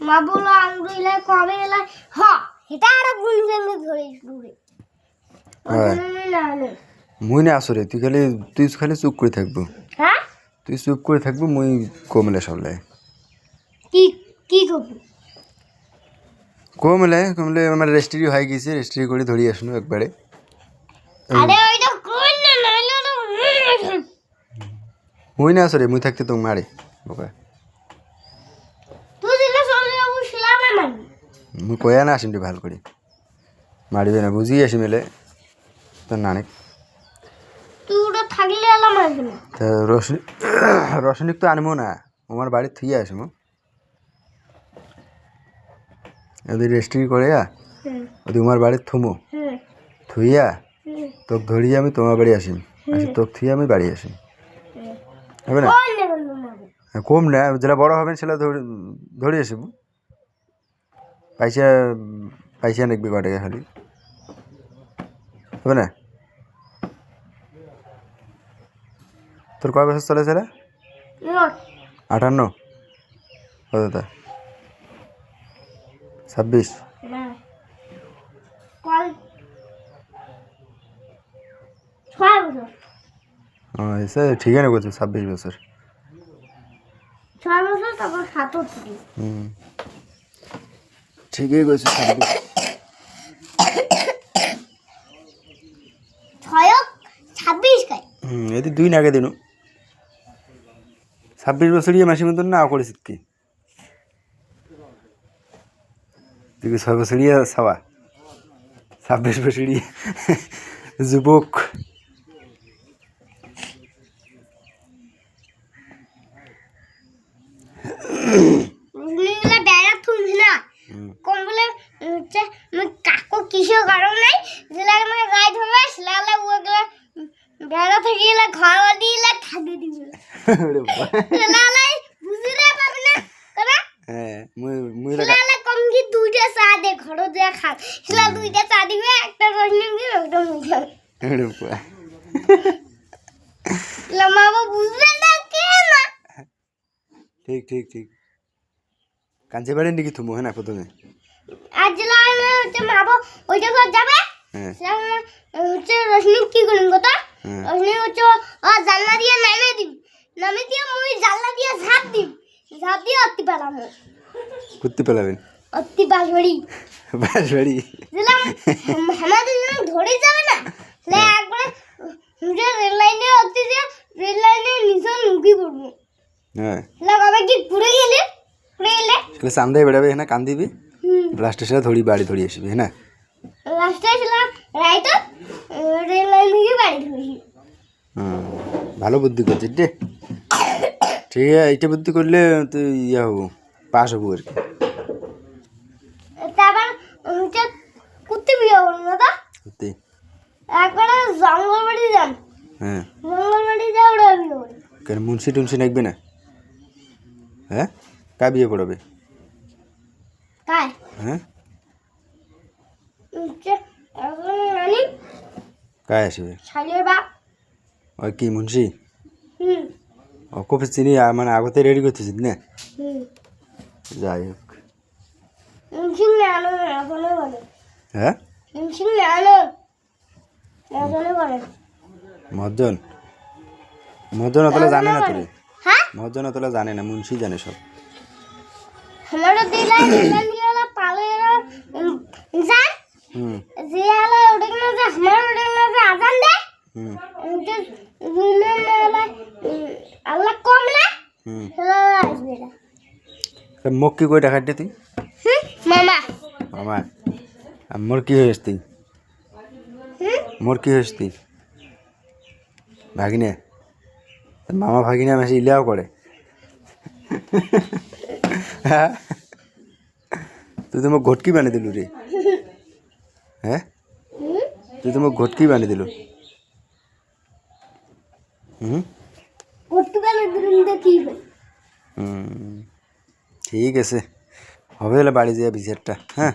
মা বলো আঙ্গুলে কবে এলা হ এটা আর গুনজেনে ধরে দূরে মুই না আসরে তুই খালি চুপ করে থাকবো হ্যাঁ তুই চুপ করে থাকবো মুই কমলে সবলে কি কি করব কমলে আমার রেস্ট্রি হয়ে গেছে রেস্ট্রি করে ধরি আসনু একবারে আরে ওইটা কোন না নাইলে তো মুই না আসরে মুই থাকতে তো মারে বাবা তুই দিলে সবলে উছলা না মান মুই কয়া না আসিম ভাল করে মারিবে না বুঝি আসি মেলে তো নানে তুই ওটা থাকলে এলা মারবি না তা রসনিক তো আনবো না আমার বাড়ি থুয়ে আসবো ওদের রেস্ট্রি করে ওদের আমার বাড়ির থুমো থুইয়া তোকে ধরিয়ে আমি তোমার বাড়ি আসিম তোকে থুয়ে আমি বাড়ি আসিম হবে না কম না যেটা বড় হবেন সেটা ধরে আসবো পয়সা নেকবি কটাকা খালি হবে না তোর কয় বছর চলেছে রে 58 কতটা 26 না কল 6 বছর এসে ঠিক আছে বলছো 26 বছর 6 বছর তারপর 37 ঠিকই বলছো 26 26 কাই এতে 2 আগে দিনু 26 বছরই মাসি মতন না করেছিস কি তুই 6 বছরই সাবা 26 বছরই যুবক নিলা বেড়া তুমি না কোন বলে হচ্ছে কাকু কিছু কারণ নাই যেলা আমাকে গায়ে ধরবে সেলা ওগুলা বেড়া থেকে এলা ঘর দিলা খাগে দিবে লালাই বুঝিরে পাবে না করা হ্যাঁ মুই লালা কম কি দুইটা চা দে ঘর দে খা সেলা দুইটা চা দিবে একটা রসনি দিবে একটা মুখে লামা বুঝবে না কেন ঠিক কাঞ্চে বাড়ি নাকি তুমি হ্যাঁ না প্রথমে আজ জেলায় হচ্ছে মাবো ওইটা ঘর যাবে হচ্ছে রশ্মি কি করুন কথা রশ্মি হচ্ছে জানলা দিয়ে নামে দিয়ে মুই জানলা দিয়ে ঝাঁপ দিয়ে অতি পেলাম করতে পেলাবেন অতি বাঁশবাড়ি দিলাম আমাদের জন্য ধরে যাবে না একবারে রেল লাইনে নিচে লুকি পড়বো হ্যাঁ বাবা কি ঘুরে গেলে চান্দাই বেড়াবে হ্যাঁ কান্দিবি লাস্টে সেটা বাড়ি ধরি আসবি হ্যাঁ লাস্টে ছিলাম রাইট রেল লাইন থেকে বাড়ি ধরি ভালো বুদ্ধি করছিস রে ঠিক আছে এইটা বুদ্ধি করলে তুই ইয়ে হবো পাস হবো আর কি তারপর হচ্ছে কুত্তে বিয়ে করুন দাদা সত্যি একবারে জঙ্গল বাড়ি যান হ্যাঁ জঙ্গল বাড়ি যাও ওরা বিয়ে করি কেন মুন্সি টুন্সি নাকবি না হ্যাঁ কা বিয়ে পড়াবে তাই হ্যাঁ হচ্ছে এখন নানি কায় আসবে শালির বাপ ওই কি মুন্সি ও কফি চিনি মানে আগতে রেডি করতেছিস না যাই হোক সিং নানো এখনো বলে হ্যাঁ সিং নানো এখনো বলে মহাজন অতলে জানে না তোরে হ্যাঁ মহাজন অতলে জানে না মুন্সি জানে সব হলো দিলাই দিলা পালে জান যে আলা ওটা না যে আমার ওটা না যে আজান দে যে আল্লাহ কম না আসবে না মোক কি কই দেখাইতে তুই মামা মোর কি হয়েছ তুই ভাগিনে মামা ভাগিনে মাসে ইলাও করে হ্যাঁ তুই তো মোক ঘটকি বানিয়ে দিলু রে হ্যাঁ তুই তো মোক ঘটকি বানিয়ে দিলু ঠিক আছে হবে বাড়ি যাওয়া বিচারটা হ্যাঁ